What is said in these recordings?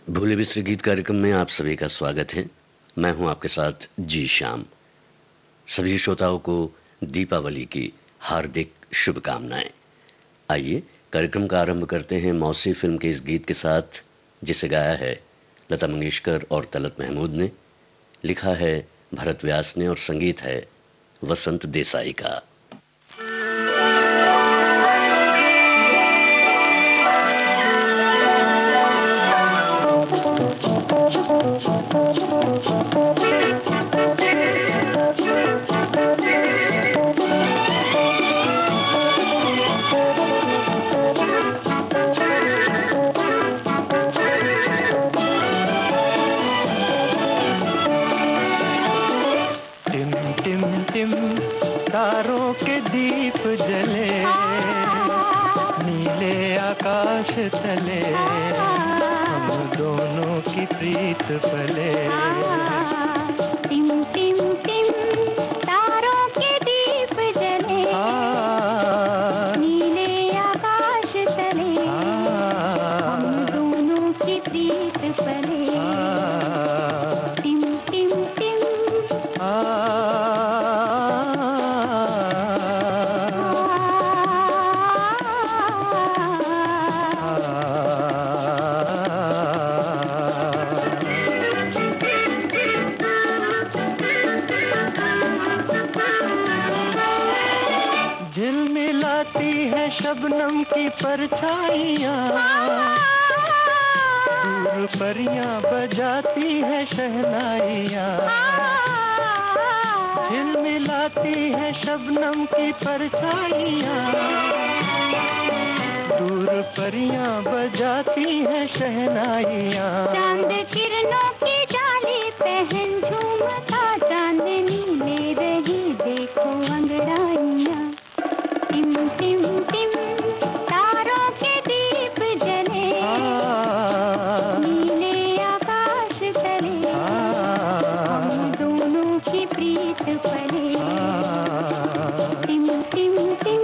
भूले बिसरे गीत कार्यक्रम में आप सभी का स्वागत है। मैं हूं आपके साथ जी श्याम। सभी श्रोताओं को दीपावली की हार्दिक शुभकामनाएं। आइए कार्यक्रम का आरंभ करते हैं मौसी फिल्म के इस गीत के साथ, जिसे गाया है लता मंगेशकर और तलत महमूद ने, लिखा है भरत व्यास ने और संगीत है वसंत देसाई का। तारों के दीप जले नीले आकाश तले, हम दोनों की प्रीत पले। टिम टिम टिम तारों के दीप जले नीले आकाश तले, हम दोनों की प्रीत पले। टिम टिम टिम झिलमिलाती है शबनम की परछाइयाँ, दूर परियां बजाती है शहनाइयाँ। झिलमिलाती है शबनम की परछाइयाँ, दूर परियां बजाती है शहनाइयाँ। चांद किरणों की जाली पहन झूमता चांदनी ले रही देखो अंगड़ाइयाँ। टिम टिम टिम तारों के दीप जले नीले आकाश तले, हम दोनों की प्रीत पले। टिम टिम टिम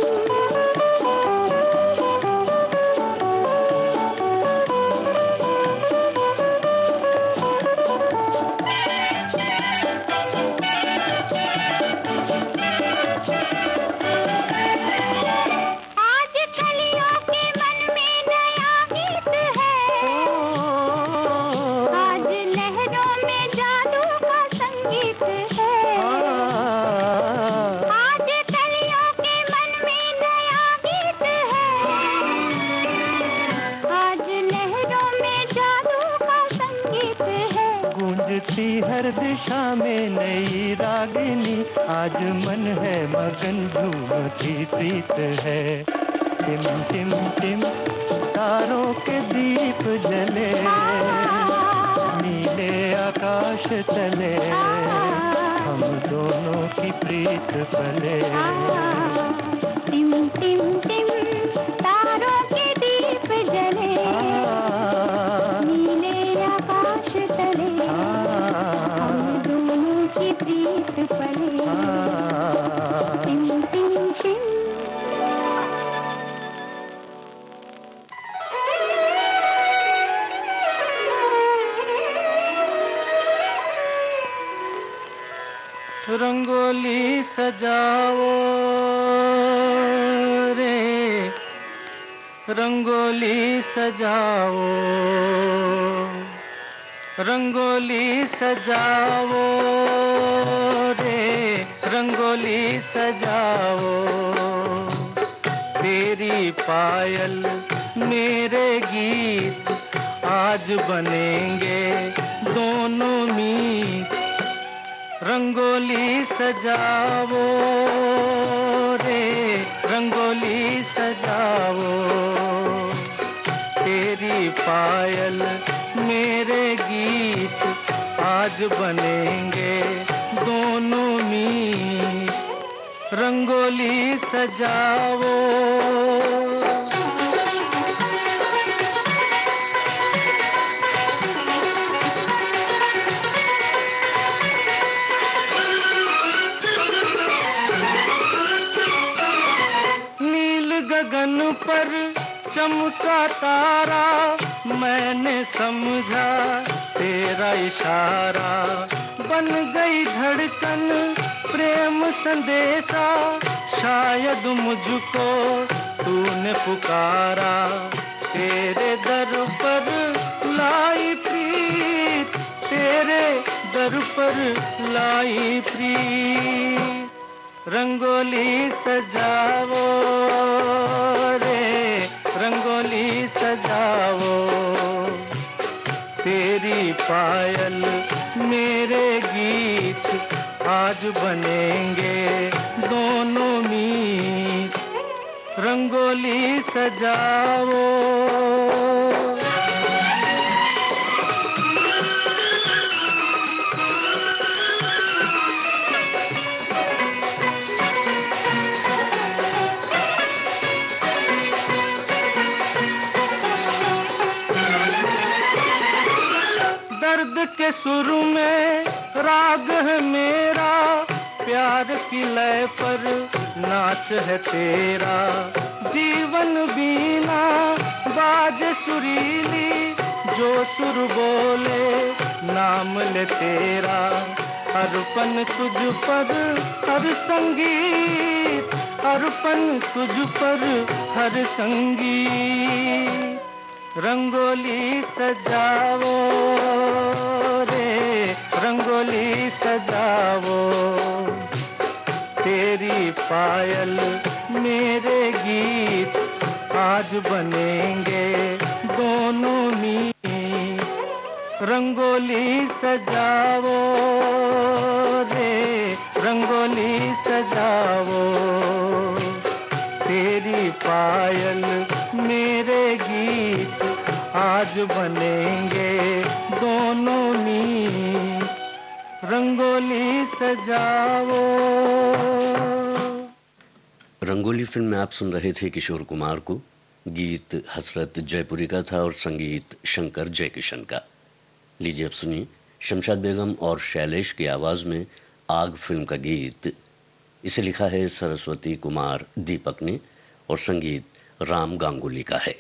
हर दिशा में नई रागिनी, आज मन है मगन झूमती प्रीत है। टिम टिम टिम तारों के दीप जले नीले आकाश तले, हम दोनों की प्रीत पले। टिम टिम टिम तारों के दीप जले नीले आकाश तले, हम दोनों की प्रीत पले। टिम टिम टिम रंगोली सजाओ रे, रंगोली सजाओ, रंगोली सजाओ रे, रंगोली सजाओ। तेरी पायल मेरे गीत आज बनेंगे दोनों मीत। रंगोली सजाओ रे, रंगोली सजाओ। तेरी पायल मेरे गीत आज बनेंगे दोनों मीत। रंगोली सजाओ। गगन पर चमका तारा मैंने समझा तेरा इशारा, बन गई धड़कन प्रेम संदेशा, शायद मुझको तूने पुकारा, तेरे दर पर लाई प्रीत, तेरे दर पर लाई प्रीत। रंगोली सजाओ रे, रंगोली सजाओ, तेरी पायल मेरे गीत आज बनेंगे दोनों मीत। रंगोली सजाओ। दर्द के सुर में राग है मेरा, प्यार की लय पर नाच है तेरा, जीवन बीना बाज सुरीली, जो सुर बोले नाम ले तेरा, अर्पण तुझ पर हर संगीत, अर्पण तुझ पर हर संगीत। रंगोली सजाओ रे, रंगोली सजाओ, तेरी पायल मेरे गीत आज बनेंगे दोनों मीत। रंगोली सजाओ रे, रंगोली सजाओ, तेरी पायल मेरे गीत आज बनेंगे दोनों मीत। रंगोली सजाओ। रंगोली फिल्म में आप सुन रहे थे किशोर कुमार को। गीत हसरत जयपुरी का था और संगीत शंकर जयकिशन का। लीजिए अब सुनिए शमशाद बेगम और शैलेश की आवाज में आग फिल्म का गीत। इसे लिखा है सरस्वती कुमार दीपक ने और संगीत राम गांगुली का है।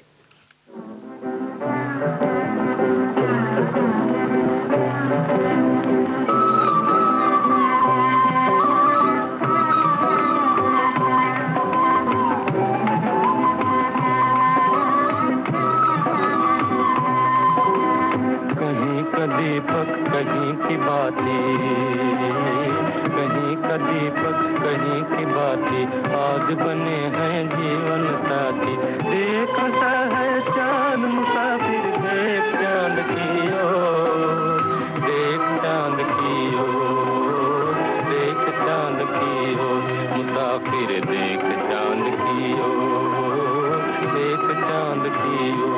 दीपक कहीं की बातें, कहीं का दीपक कहीं की बातें, आज बने हैं जीवन साथी। देखता है चांद मुसाफिर, देख चांद की ओर, देख चांद की ओर, देख चांद की ओर, मुसाफिर देख चांद की ओर, देख चांद की ओर।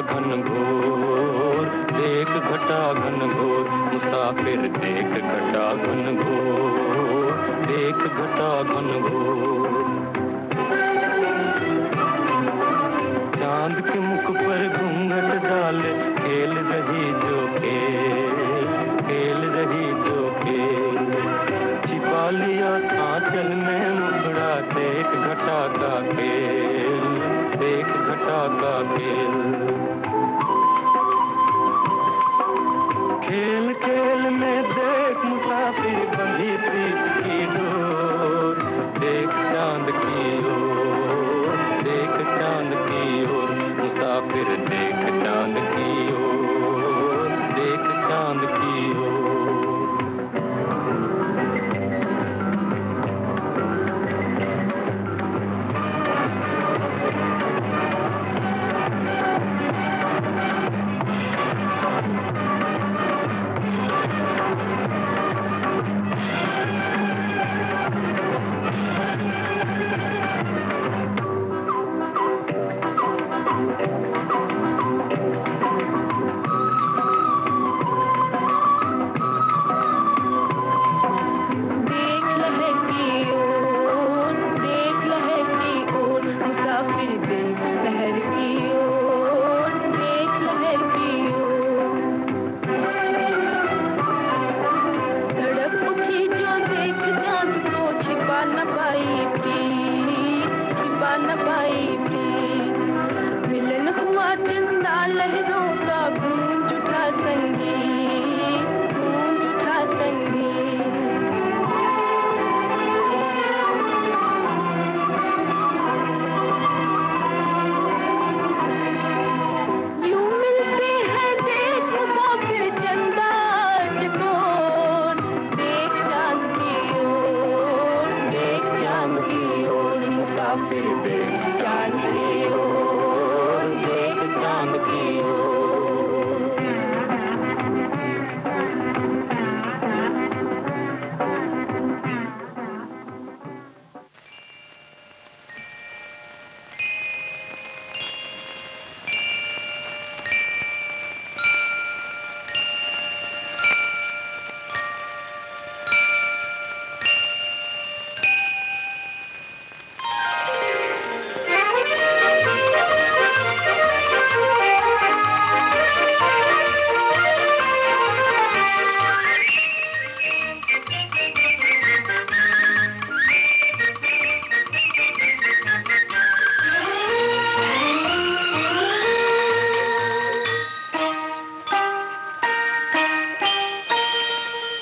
घन घोर, देख घटा घन घोर, मुसाफिर देख घटा घन घोर, देख घटा घन घोर। चांद के मुख पर घूंघट डाले, खेल रही जो खेल, खेल रही जो खेल। छिपा लिया आंचल में मुखड़ा, देख घटा का खेल, देख घटा का खेल। खेल खेल में देख मुसाफिर बंधी प्रीत की डोर, देख चांद की ओर, देख चांद की ओर, मुसाफिर देख चांद की ओर, देख चांद की ओर। न पाई प्रीत। मिलन हुआ जिंदा लहरों का गूंज उठा संगीत, गूंज उठा संगीत। यूं मिलते हैं देख मुसाफिर चंदा चकोर, देख चांद की ओर, देख चांद की ओर, मुसाफिर देख चांद की ओर, देख चांद की ओर।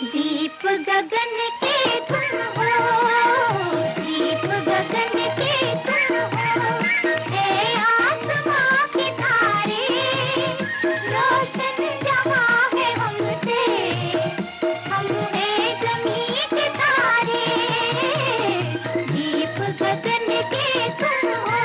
दीप गगन के तुम हो, दीप गगन के तुम हो, हे आसमां के तारे, रोशन जहां है हमसे, हम हैं ज़मीं के तारे, दीप गगन के तुम हो।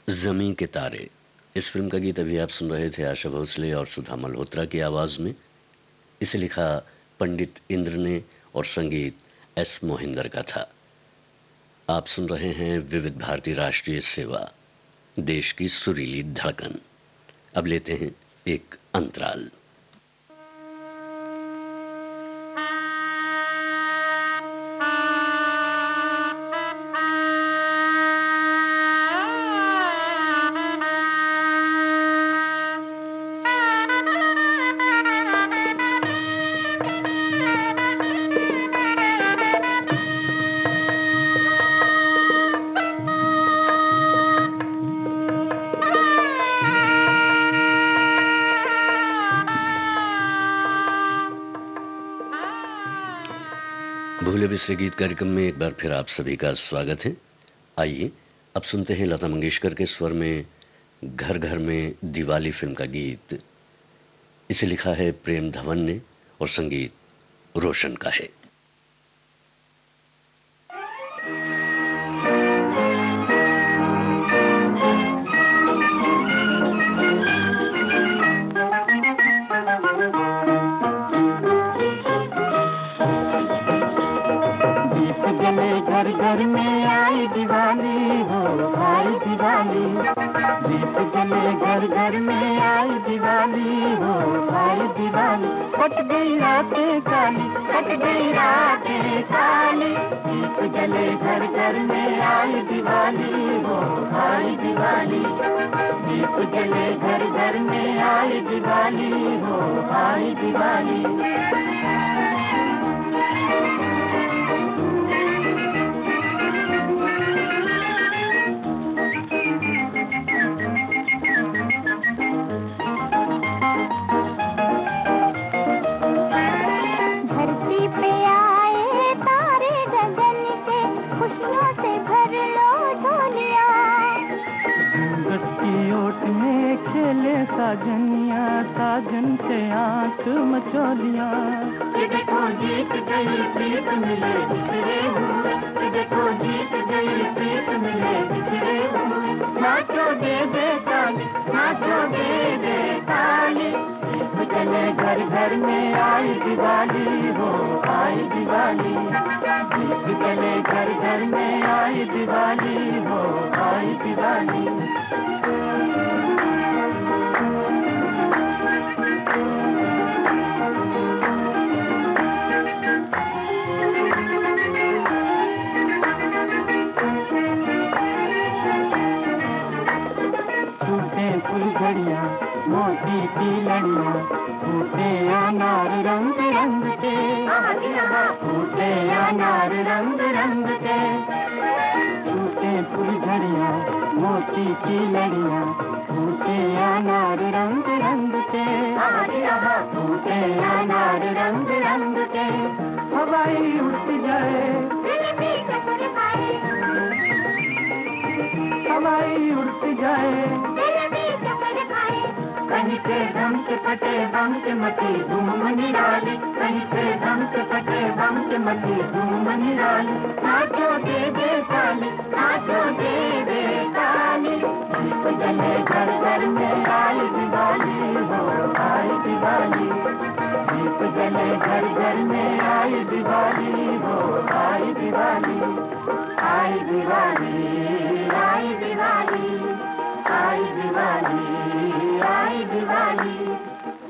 ज़मीं के तारे, इस फिल्म का गीत अभी आप सुन रहे थे आशा भोसले और सुधा मल्होत्रा की आवाज़ में। इसे लिखा पंडित इंद्र ने और संगीत एस मोहिंदर का था। आप सुन रहे हैं विविध भारती राष्ट्रीय सेवा, देश की सुरीली धड़कन। अब लेते हैं एक अंतराल। भूले बिसरे गीत कार्यक्रम में एक बार फिर आप सभी का स्वागत है। आइए अब सुनते हैं लता मंगेशकर के स्वर में घर घर में दिवाली फिल्म का गीत। इसे लिखा है प्रेम धवन ने और संगीत रोशन का है। घर घर में आई दिवाली हो, आई दिवाली। दीप जले घर घर में आई दिवाली हो, आई दिवाली। कट गई रातें काली, कट गई रातें काली। दीप जले घर घर में आई दिवाली हो, आई दिवाली। दीप जले घर घर में आई दिवाली हो, आई दिवाली। साजनिया साजन से आंख मचोलियाँ। ये देखो जीत गई प्रीत मिले बिछड़े हुए, ये देखो जीत गई प्रीत मिले बिछड़े हुए। नाचो दे दे ताली, नाचो दे दे ताली। दीप जले घर घर में आई दिवाली हो, आई दिवाली। दीप जले घर घर में आई दिवाली हो, आई दिवाली। फुलझड़ियाँ मोती की लड़ियाँ, फूटे अनार रंग रंग के, फूटे अनार रंग रंग के। फूटे फुलझड़ियाँ मोती की लड़ियाँ, फूटे अनार रंग रंग के, फूटे अनार रंग रंग के। हवाई उठ जाए, हवाई उड़ जाए, कहीं के दम से फटे बम के मची धूम निराली। कहीं के दम से फटे बम के मची धूम निराली। नाचो दे दे ताली, नाचो दे दे ताली। दीप जले घर घर में आई दिवाली हो, आई दिवाली। दीप जले घर घर में आई दिवाली हो, आई दिवाली। आई दिवाली, आई दिवाली, आई दिवाली, आई दिवाली,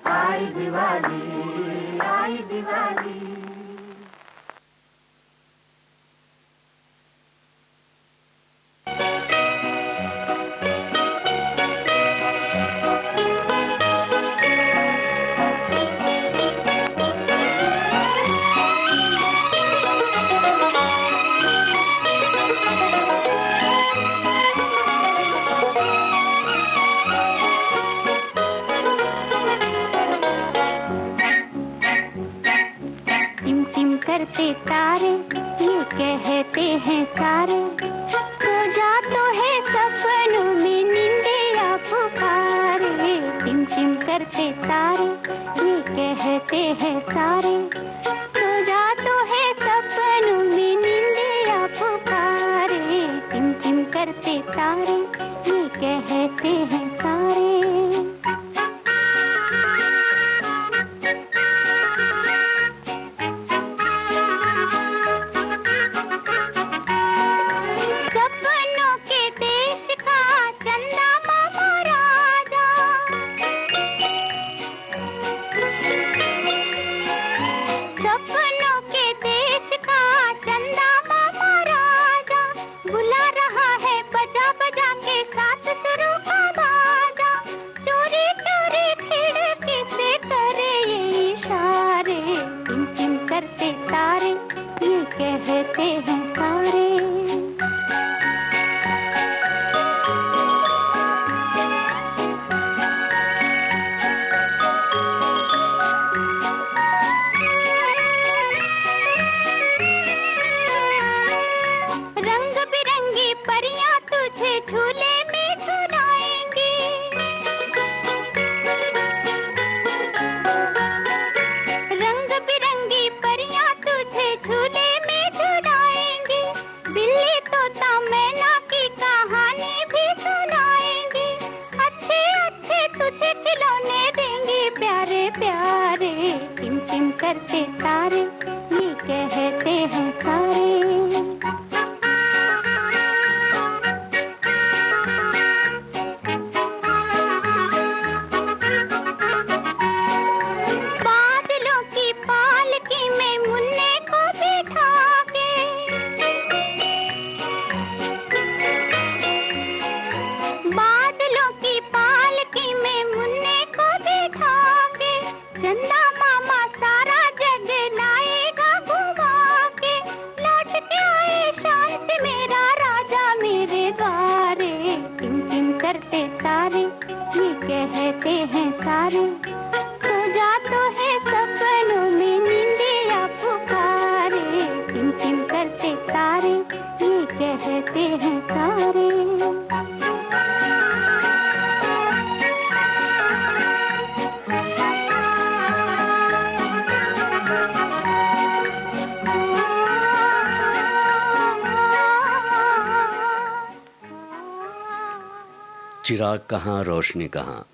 आई दिवाली, आई दिवाली। करते तारे ये कहते हैं सारे, सो जा तो है सपनों में निंदिया पुकारे। टिम टिम करते तारे ये कहते हैं सारे, सो जा तो है सपनों में निंदिया पुकारे। टिम टिम करते तारे ये कहते हैं सारे। रंग बिरंगी परियां तुझे झूले में झुलाएंगी, कहते हैं सारे। चिराग कहाँ रोशनी कहाँ,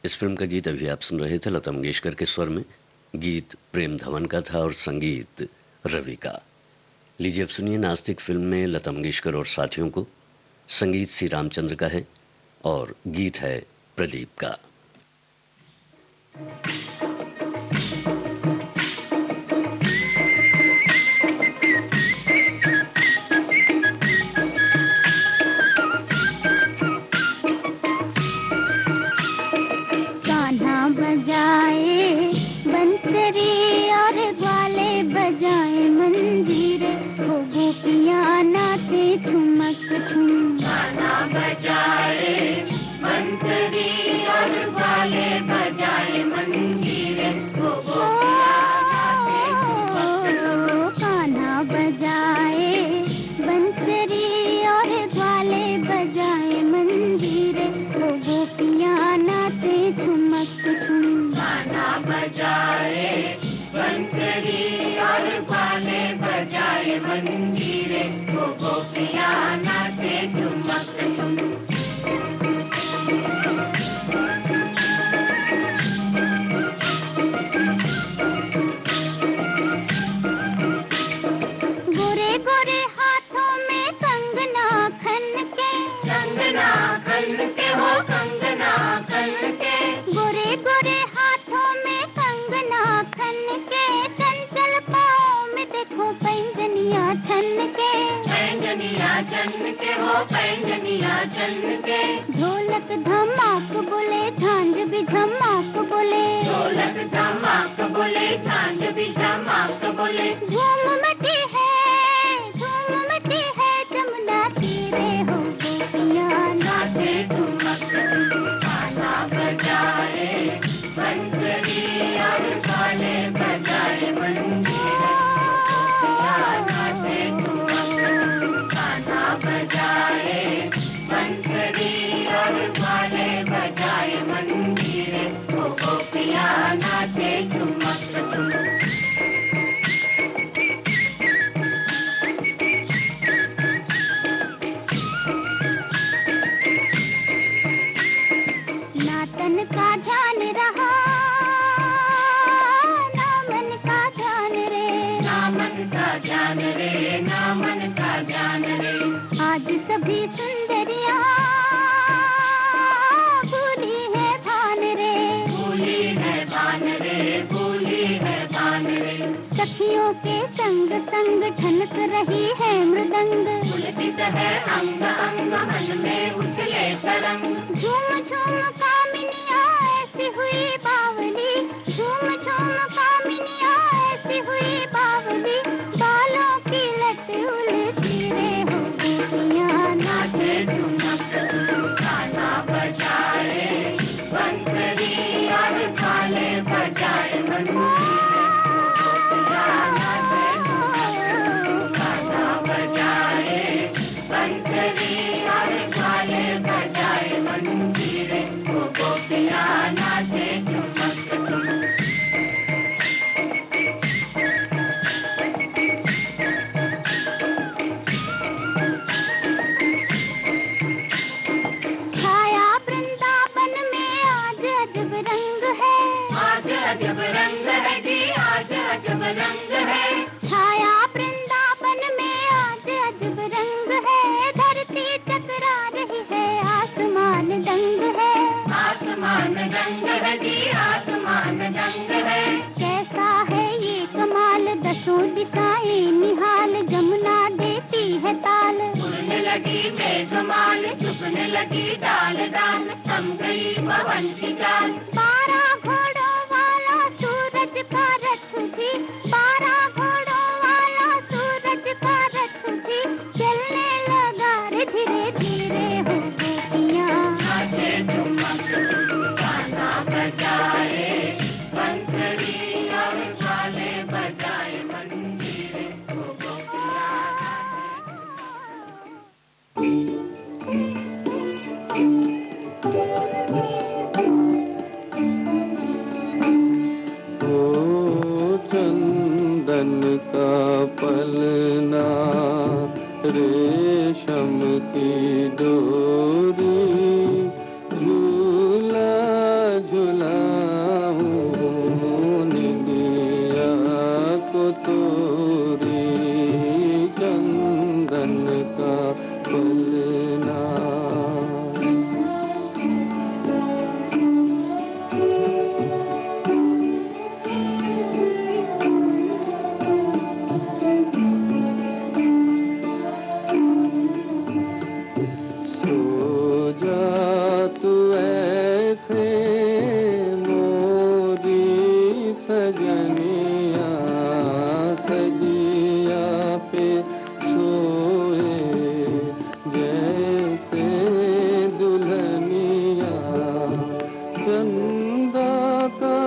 इस फिल्म का गीत अभी आप सुन रहे थे लता मंगेशकर के स्वर में। गीत प्रेम धवन का था और संगीत रवि का। लीजिए अब सुनिए नास्तिक फिल्म में लता मंगेशकर और साथियों को। संगीत सी रामचंद्र का है और गीत है प्रदीप का। ढोलक धमाक बोले झांझ भी झमाक बोले, ढोलक धमाक बोले झांझ भी झमाक बोले। धूम मची है जमुना तीरे हो गोपियां नाचे ठुमक गाना बजाए बंसरी और ताले बजाए मंजीरे, गोपियां नाचे ठुमक गाना बजाए बंसरी और ताले बजाए मंजीरे, गोपियां नाचे ठुमक ठुमक। तन का ध्यान रहा ना मन का ध्यान रे, ना मन का ध्यान रे, ना मन का ध्यान रे। आज सभी सुंदरियां भूली है भान रे, भूली है भान रे, भूली है भान रे। सखियों के संग संग ठनक रही है मृदंग, पुलकित है अंग अंग मन में उछले तरंग। झूम झूम कामिनियां ऐसी हुई बावली, झूम झूम कामिनियां ऐसी हुई बावली। बालों की लट उलझी रे हो गोपियां नाचे ठुमक गाना बजाए बंसरी और ताले बजाए मंजीरे, गोपियां नाचे ठुमक गाना बजाए बंसरी और ताले बजाए मंजीरे, गोपियां नाचे ठुमक ठुमक। छाया वृंदावन में आज अजब रंग है, आज अजब रंग है जी, आज अजब रंग है। छाया वृंदावन में आज अजब रंग है, धरती टकरा रही है आसमान दंग है, आसमान दंग है जी, आसमान दंग है। कैसा है ये कमाल दसों दिशाएं निहाल, जमुना देती है ताल। उड़ने लगी मेघमाल चुभने लगी डाल डाल, थम गई पवन की चाल। 12 घोड़ों वाला सूरज का रथ भी, 12 घोड़ों वाला सूरज का रथ भी चलने लगा रे धीरे धीरे हो गोपियां नाचे ठुमक गाना बजाए बंसरी और ताले बजाए मंजीरे, गोपियां नाचे। झूलना रेशम की डोरी, झूला झुलाऊं निंदिया को तोरी, चंदन का पलना। सजनिया सजिया पे सोए, जैसे दुल्हनिया चंदा का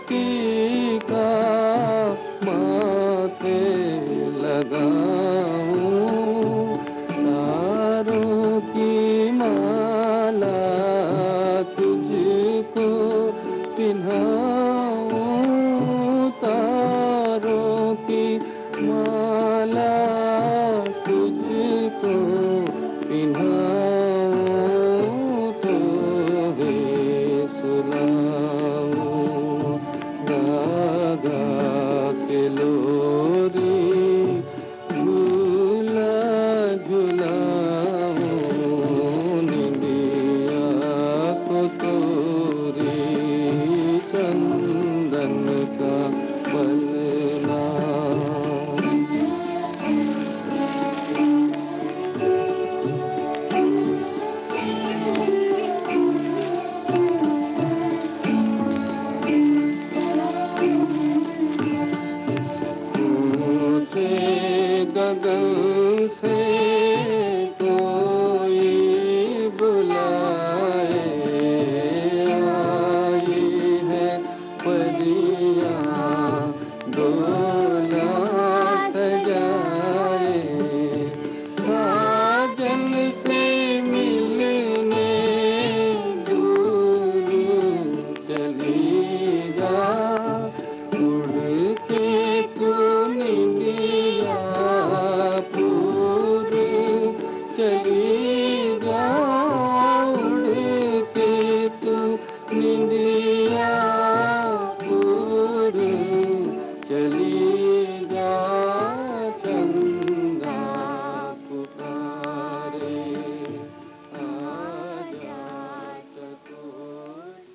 टीका माथे लगाऊं, तारों की माला तुझको पिन्हाऊं, तारों की माला तुझको पिन्हाऊं, तो वे सुलाऊं दादा के लोरी, झूला झुलाऊं निंदिया को तोरी, चंदन का पलना। ऊंचे गगन से कोई बुलाए, आई है परियां डोला सजाए, साजन से मिलने दूर चली जा, उड़ के तू निंदिया पूर चली जा, उड़ के तू निंदिया पूर चली जा, चंदा पुकारे आजा चकोरी।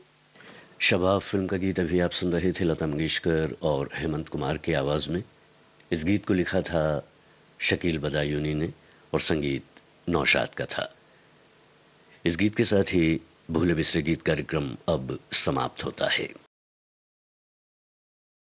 शबाब फिल्म का गीत अभी आप सुन रहे थे लता मंगेशकर और हेमंत कुमार की आवाज़ में। इस गीत को लिखा था शकील बदायूनी ने और संगीत नौशाद का था। इस गीत के साथ ही भूले बिसरे गीत कार्यक्रम अब समाप्त होता है।